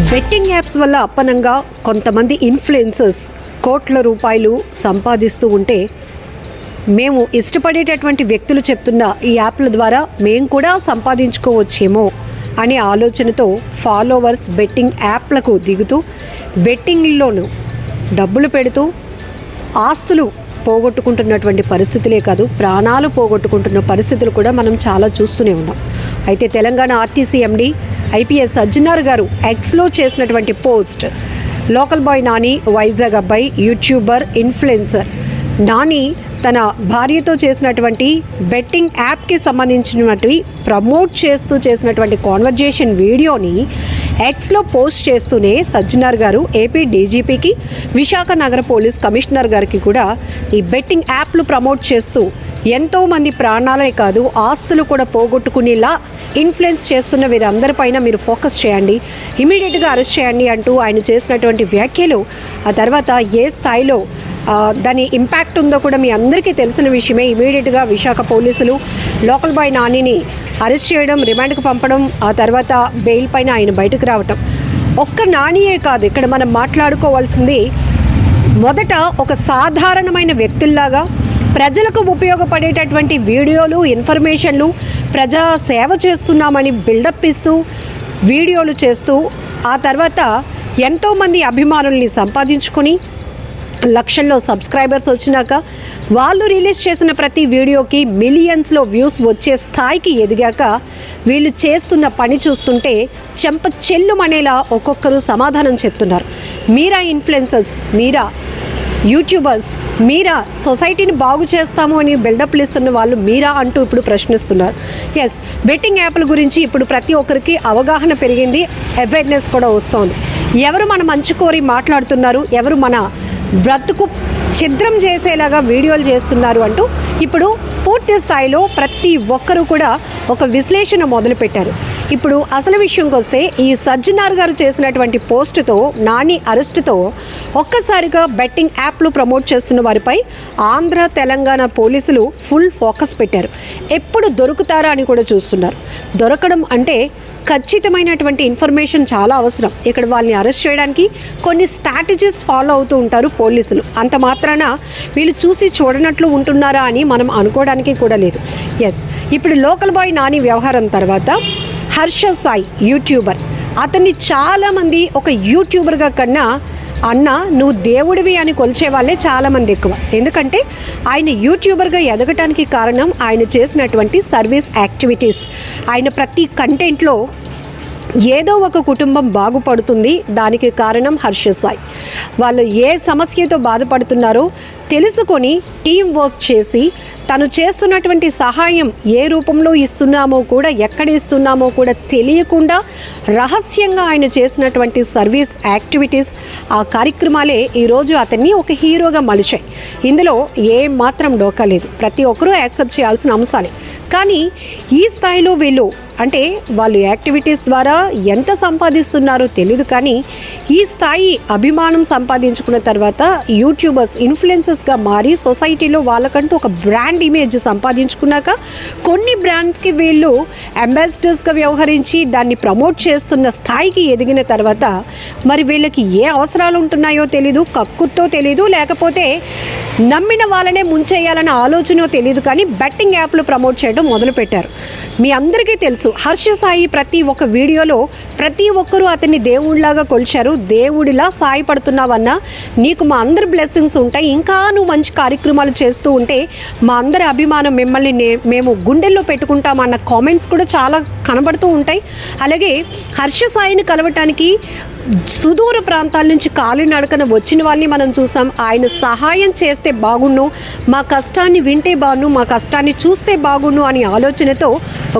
Betting apps వల్ల అప్పనంగా కొంతమంది ఇన్ఫ్లుయెన్సర్స్ కోట్ల రూపాయలు సంపాదిస్తూ ఉంటే మేము ఇష్టపడేటటువంటి వ్యక్తులు చెప్తున్న ఈ యాప్ల ద్వారా మేము కూడా సంపాదించుకోవచ్చేమో అనే ఆలోచనతో ఫాలోవర్స్ బెట్టింగ్ యాప్లకు దిగుతూ బెట్టింగ్లోనూ డబ్బులు పెడుతూ ఆస్తులు పోగొట్టుకుంటున్నటువంటి పరిస్థితులే కాదు, ప్రాణాలు పోగొట్టుకుంటున్న పరిస్థితులు కూడా మనం చాలా చూస్తూనే ఉన్నాం. అయితే Telangana RTC MD IPS Sajjanar గారు ఎక్స్లో చేసినటువంటి post, local boy Nani Vizag అబ్బాయి యూట్యూబర్ ఇన్ఫ్లుయెన్సర్ నాని తన భార్యతో చేసినటువంటి బెట్టింగ్ యాప్కి సంబంధించినటువంటి ప్రమోట్ చేస్తూ చేసినటువంటి కాన్వర్జేషన్ వీడియోని ఎక్స్లో పోస్ట్ చేస్తూనే సజ్జనార్ గారు ఏపీ డీజీపీకి, విశాఖ నగర పోలీస్ కమిషనర్ గారికి కూడా ఈ బెట్టింగ్ యాప్లు ప్రమోట్ చేస్తూ ఎంతోమంది ప్రాణాలే కాదు ఆస్తులు కూడా పోగొట్టుకునేలా ఇన్ఫ్లుయెన్స్ చేస్తున్న వీరందరిపైన మీరు ఫోకస్ చేయండి, ఇమీడియట్గా అరెస్ట్ చేయండి అంటూ ఆయన చేసినటువంటి వ్యాఖ్యలు ఆ తర్వాత ఏ స్థాయిలో దాని ఇంపాక్ట్ ఉందో కూడా మీ అందరికీ తెలిసిన విషయమే. ఇమీడియట్గా విశాఖ పోలీసులు లోకల్ బాయ్ నానిని అరెస్ట్ చేయడం, రిమాండ్కి పంపడం, ఆ తర్వాత బెయిల్ పైన ఆయన బయటకు రావటం. ఒక్క నానియే కాదు, ఇక్కడ మనం మాట్లాడుకోవాల్సింది మొదట ఒక సాధారణమైన వ్యక్తుల్లాగా ప్రజలకు ఉపయోగపడేటటువంటి వీడియోలు, ఇన్ఫర్మేషన్లు, ప్రజా సేవ చేస్తున్నామని బిల్డప్ ఇస్తూ వీడియోలు చేస్తూ ఆ తర్వాత ఎంతోమంది అభిమానుల్ని సంపాదించుకొని లక్షల్లో సబ్స్క్రైబర్స్ వచ్చినాక వాళ్ళు రిలీజ్ చేసిన ప్రతి వీడియోకి మిలియన్స్లో వ్యూస్ వచ్చే స్థాయికి ఎదిగాక వీళ్ళు చేస్తున్న పని చూస్తుంటే చెంప చెల్లుమనేలా ఒక్కొక్కరు సమాధానం చెప్తున్నారు. మీరా ఇన్ఫ్లుయెన్సర్స్, మీరా యూట్యూబర్స్, మీరా సొసైటీని బాగు చేస్తాము అని బిల్డప్లు ఇస్తున్న వాళ్ళు మీరా అంటూ ఇప్పుడు ప్రశ్నిస్తున్నారు. ఎస్, బెట్టింగ్ యాప్ల గురించి ఇప్పుడు ప్రతి ఒక్కరికి అవగాహన పెరిగింది, అవేర్నెస్ కూడా వస్తోంది. ఎవరు మన మంచి కోరి మాట్లాడుతున్నారు, ఎవరు మన బ్రతుకు ఛిద్రం చేసేలాగా వీడియోలు చేస్తున్నారు అంటూ ఇప్పుడు పూర్తి స్థాయిలో ప్రతి ఒక్కరూ కూడా ఒక విశ్లేషణ మొదలుపెట్టారు. ఇప్పుడు అసలు విషయంకి వస్తే ఈ సజ్జనార్ గారు చేసినటువంటి పోస్టుతో, నాని అరెస్టుతో ఒక్కసారిగా బెట్టింగ్ యాప్లు ప్రమోట్ చేస్తున్న వారిపై ఆంధ్ర, తెలంగాణ పోలీసులు ఫుల్ ఫోకస్ పెట్టారు. ఎప్పుడు దొరుకుతారా అని కూడా చూస్తున్నారు. దొరకడం అంటే ఖచ్చితమైనటువంటి ఇన్ఫర్మేషన్ చాలా అవసరం. ఇక్కడ వాళ్ళని అరెస్ట్ చేయడానికి కొన్ని స్ట్రాటజీస్ ఫాలో అవుతూ ఉంటారు పోలీసులు. అంత మాత్రాన వీళ్ళు చూసి చూడనట్లు ఉంటున్నారా అని మనం అనుకోవడానికి కూడా లేదు. ఎస్, ఇప్పుడు లోకల్ బాయ్ నాని వ్యవహారం తర్వాత హర్ష సాయి యూట్యూబర్, అతన్ని చాలామంది ఒక యూట్యూబర్గా కన్నా అన్న నువ్వు దేవుడివి అని కొలిచే వాళ్ళే చాలామంది ఎక్కువ. ఎందుకంటే ఆయన యూట్యూబర్గా ఎదగటానికి కారణం ఆయన చేసినటువంటి సర్వీస్ యాక్టివిటీస్. ఆయన ప్రతి కంటెంట్లో ఏదో ఒక కుటుంబం బాగుపడుతుంది, దానికి కారణం హర్ష సాయి. వాళ్ళు ఏ సమస్యతో బాధపడుతున్నారో తెలుసుకొని టీం వర్క్ చేసి తను చేస్తున్నటువంటి సహాయం ఏ రూపంలో ఇస్తున్నామో కూడా, ఎక్కడ ఇస్తున్నామో కూడా తెలియకుండా రహస్యంగా ఆయన చేసినటువంటి సర్వీస్ యాక్టివిటీస్, ఆ కార్యక్రమాలే ఈరోజు అతన్ని ఒక హీరోగా మలిచాయి. ఇందులో ఏ మాత్రం డోకా లేదు, ప్రతి ఒక్కరూ యాక్సెప్ట్ చేయాల్సిన అంశాలే. కానీ ఈ స్థాయిలో వీళ్ళు అంటే వాళ్ళు యాక్టివిటీస్ ద్వారా ఎంత సంపాదిస్తున్నారో తెలియదు, కానీ ఈ స్థాయి అభిమానం సంపాదించుకున్న తర్వాత యూట్యూబర్స్, ఇన్ఫ్లుయెన్సర్స్గా మారి సొసైటీలో వాళ్ళకంటూ ఒక బ్రాండ్ ఇమేజ్ సంపాదించుకున్నాక కొన్ని బ్రాండ్స్కి వీళ్ళు అంబాసిడర్స్గా వ్యవహరించి దాన్ని ప్రమోట్ చేస్తున్న స్థాయికి ఎదిగిన తర్వాత మరి వీళ్ళకి ఏ అవసరాలు ఉంటున్నాయో తెలీదు, కక్కుర్తో తెలీదు, లేకపోతే నమ్మిన వాళ్ళనే ముంచేయాలన్న ఆలోచనో తెలియదు, కానీ బెట్టింగ్ యాప్లు ప్రమోట్ చేయడం మొదలుపెట్టారు. మీ అందరికీ తెలుసు, హర్ష సాయి ప్రతి ఒక్క వీడియోలో ప్రతి ఒక్కరూ అతన్ని దేవుడిలాగా కొలిచారు. దేవుడిలా సాయపడుతున్నావన్నా నీకు మా అందరి బ్లెస్సింగ్స్ ఉంటాయి, ఇంకా నువ్వు మంచి కార్యక్రమాలు చేస్తూ ఉంటే మా అందరి అభిమానం మిమ్మల్ని మేము గుండెల్లో పెట్టుకుంటామన్న కామెంట్స్ కూడా చాలా కనబడుతూ ఉంటాయి. అలాగే హర్ష సాయిని కలవటానికి సుదూర ప్రాంతాల నుంచి కాలినడకన వచ్చిన వాళ్ళని మనం చూసాం. ఆయన సహాయం చేస్తే బాగుండు, మా కష్టాన్ని వింటే బాగుండు, మా కష్టాన్ని చూస్తే బాగుండు అని ఆలోచనతో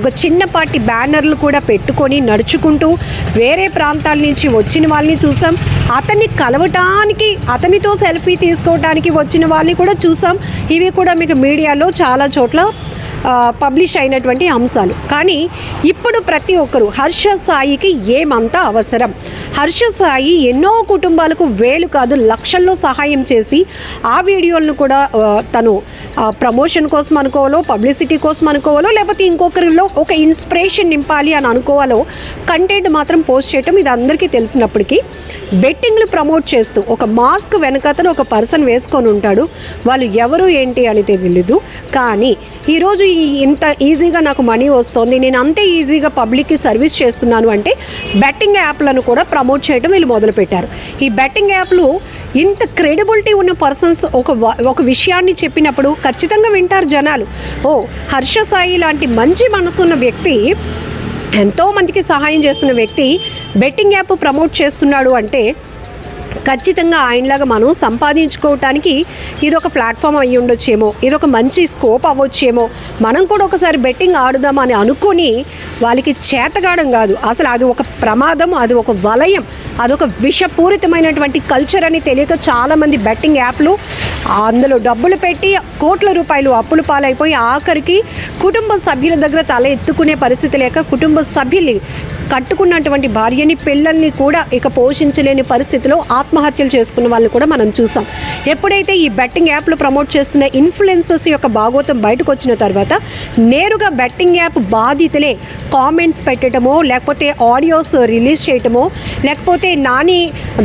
ఒక చిన్నపాటి బ్యానర్లు కూడా పెట్టుకొని నడుచుకుంటూ వేరే ప్రాంతాల నుంచి వచ్చిన వాళ్ళని చూసాం. అతన్ని కలవటానికి, అతనితో సెల్ఫీ తీసుకోవడానికి వచ్చిన వాళ్ళని కూడా చూసాం. ఇవి కూడా మీకు మీడియాలో చాలా చోట్ల పబ్లిష్ అయినటువంటి అంశాలు. కానీ ఇప్పుడు ప్రతి ఒక్కరు హర్ష సాయికి ఏమంత అవసరం, హర్ష సాయి ఎన్నో కుటుంబాలకు వేలు కాదు లక్షల్లో సహాయం చేసి ఆ వీడియోలను కూడా తను ప్రమోషన్ కోసం అనుకోవాలో, పబ్లిసిటీ కోసం అనుకోవాలో, లేకపోతే ఇంకొకరిలో ఒక ఇన్స్పిరేషన్ నింపాలి అని అనుకోవాలో కంటెంట్ మాత్రం పోస్ట్ చేయటం ఇది అందరికీ తెలిసినప్పటికీ బెట్టింగ్లు ప్రమోట్ చేస్తూ ఒక మాస్క్ వెనకతను ఒక పర్సన్ వేసుకొని ఉంటాడు. వాళ్ళు ఎవరు ఏంటి అని తెలియదు. కానీ ఈరోజు ఇంత ఈజీగా నాకు మనీ వస్తుంది, నేను అంతే ఈజీగా పబ్లిక్కి సర్వీస్ చేస్తున్నాను అంటే బెట్టింగ్ యాప్లను కూడా ప్రమోట్ చేయడం వీళ్ళు మొదలుపెట్టారు. ఈ బెట్టింగ్ యాప్లు ఇంత క్రెడిబిలిటీ ఉన్న పర్సన్స్ ఒక విషయాన్ని చెప్పినప్పుడు ఖచ్చితంగా వింటారు జనాలు. ఓ హర్ష సాయి లాంటి మంచి మనసున్న వ్యక్తి, ఎంతోమందికి సహాయం చేస్తున్న వ్యక్తి బెట్టింగ్ యాప్ ప్రమోట్ చేస్తున్నాడు అంటే ఖచ్చితంగా ఆయనలాగా మనం సంపాదించుకోవటానికి ఇది ఒక ప్లాట్ఫామ్ అయ్యి ఉండొచ్చేమో, ఇది ఒక మంచి స్కోప్ అవ్వచ్చేమో, మనం కూడా ఒకసారి బెట్టింగ్ ఆడుదామని అనుకొని వాళ్ళకి చేతగాడం కాదు, అసలు అది ఒక ప్రమాదం, అది ఒక వలయం, అదొక విషపూరితమైనటువంటి కల్చర్ అని తెలియక చాలామంది బెట్టింగ్ యాప్లు అందులో డబ్బులు పెట్టి కోట్ల రూపాయలు అప్పులు పాలైపోయి ఆఖరికి కుటుంబ సభ్యుల దగ్గర తల ఎత్తుకునే పరిస్థితి లేక కుటుంబ సభ్యుల్ని కట్టుకున్నటువంటి భార్యని పిల్లల్ని కూడా ఇక పోషించలేని పరిస్థితిలో ఆత్మహత్యలు చేసుకున్న వాళ్ళని కూడా మనం చూసాం. ఎప్పుడైతే ఈ బెట్టింగ్ యాప్లు ప్రమోట్ చేస్తున్న ఇన్ఫ్లుయెన్సర్స్ యొక్క భాగోతం బయటకు వచ్చిన తర్వాత నేరుగా బెట్టింగ్ యాప్ బాధితులే కామెంట్స్ పెట్టడమో, లేకపోతే ఆడియోస్ రిలీజ్ చేయటమో, లేకపోతే నాని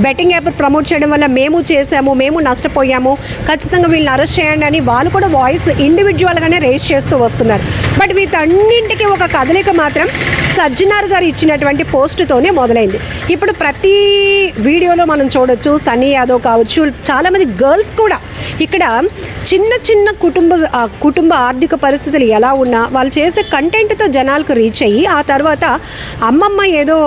బెట్టింగ్ యాప్ ప్రమోట్ చేయడం వల్ల మేము చేసాము, మేము నష్టపోయాము, ఖచ్చితంగా వీళ్ళని అరెస్ట్ చేయండి అని వాళ్ళు కూడా వాయిస్ ఇండివిజువల్గానే రేస్ చేస్తూ వస్తున్నారు. బట్ వీటన్నింటికి ఒక కదలిక మాత్రం సజ్జనార్ గారు ఇచ్చినటువంటి పోస్టుతోనే మొదలైంది. ఇప్పుడు ప్రతి వీడియోలో మనం చూడొచ్చు, సన్నీ యాదవ్ కావచ్చు, చాలామంది గర్ల్స్ కూడా ఇక్కడ చిన్న చిన్న కుటుంబ ఆర్థిక పరిస్థితులు ఎలా ఉన్నా వాళ్ళు చేసే కంటెంట్తో జనాలకు రీచ్ అయ్యి ఆ తర్వాత అమ్మమ్మ ఏదో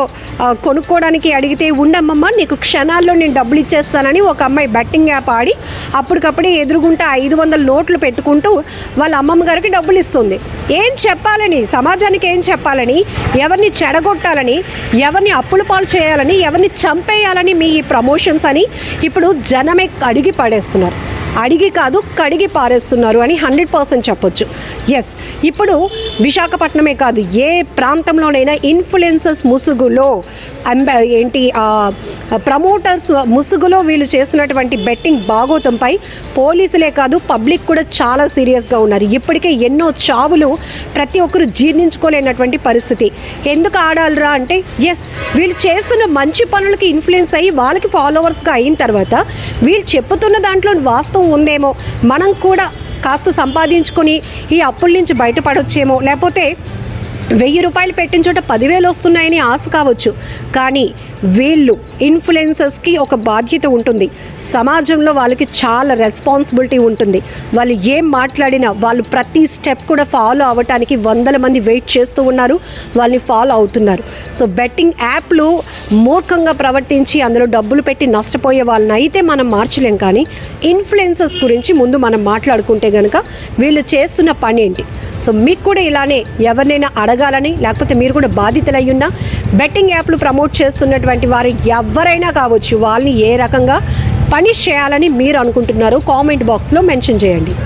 కొనుక్కోవడానికి అడిగితే ఉండమ్మమ్మ నీకు క్షణాల్లో నేను డబ్బులు ఇచ్చేస్తానని ఒక అమ్మాయి బెట్టింగ్ యాప్ ఆడి అప్పటికప్పుడే ఎదురుగుంటా 500 నోట్లు పెట్టుకుంటూ వాళ్ళ అమ్మమ్మ గారికి డబ్బులు ఇస్తుంది. ఏం చెప్పాలని, సమాజానికి ఏం చెప్పాలని, ఎవరిని చెడగొట్టాలని, ఎవరిని అప్పుల పాలు చేయాలని, ఎవరిని చంపేయాలని మీ ఈ ప్రమోషన్స్ అని ఇప్పుడు జనమే అడిగి పడేస్తున్నారు. అడిగి కాదు కడిగి పారేస్తున్నారు అని 100% చెప్పొచ్చు. ఎస్, ఇప్పుడు విశాఖపట్నమే కాదు ఏ ప్రాంతంలోనైనా ఇన్ఫ్లుయెన్సర్స్ ముసుగులో ప్రమోటర్స్ ముసుగులో వీళ్ళు చేసినటువంటి బెట్టింగ్ భాగోతంపై పోలీసులే కాదు పబ్లిక్ కూడా చాలా సీరియస్గా ఉన్నారు. ఇప్పటికే ఎన్నో చావులు ప్రతి ఒక్కరు జీర్ణించుకోలేనటువంటి పరిస్థితి. ఎందుకు ఆడాలరా అంటే ఎస్, వీళ్ళు చేస్తున్న మంచి పనులకి ఇన్ఫ్లుయెన్స్ అయ్యి వాళ్ళకి ఫాలోవర్స్గా అయిన తర్వాత వీళ్ళు చెప్పుతున్న దాంట్లో వాస్తవం ఉందేమో, మనం కూడా కాస్త సంపాదించుకొని ఈ అప్పుల నుంచి బయటపడొచ్చేమో, లేకపోతే 1000 రూపాయలు పెట్టిన చోట 10,000 వస్తున్నాయని ఆశ కావచ్చు. కానీ వీళ్ళు ఇన్ఫ్లుయెన్సర్స్కి ఒక బాధ్యత ఉంటుంది, సమాజంలో వాళ్ళకి చాలా రెస్పాన్సిబిలిటీ ఉంటుంది. వాళ్ళు ఏం మాట్లాడినా వాళ్ళు ప్రతి స్టెప్ కూడా ఫాలో అవ్వటానికి 100 మంది వెయిట్ చేస్తూ ఉన్నారు, వాళ్ళని ఫాలో అవుతున్నారు. సో బెట్టింగ్ యాప్లు మూర్ఖంగా ప్రవర్తించి అందులో డబ్బులు పెట్టి నష్టపోయే వాళ్ళని అయితే మనం మార్చలేం. కానీ ఇన్ఫ్లుయెన్సర్స్ గురించి ముందు మనం మాట్లాడుకుంటే కనుక వీళ్ళు చేస్తున్న పని ఏంటి. సో మీకు కూడా ఇలానే ఎవరినైనా అడగాలని, లేకపోతే మీరు కూడా బాధితులయ్యున్నా బెట్టింగ్ యాప్లు ప్రమోట్ చేస్తున్నటువంటి వారు ఎవరైనా కావచ్చు, వాళ్ళని ఏ రకంగా పనిష్ చేయాలని మీరు అనుకుంటున్నారో కామెంట్ బాక్స్లో మెన్షన్ చేయండి.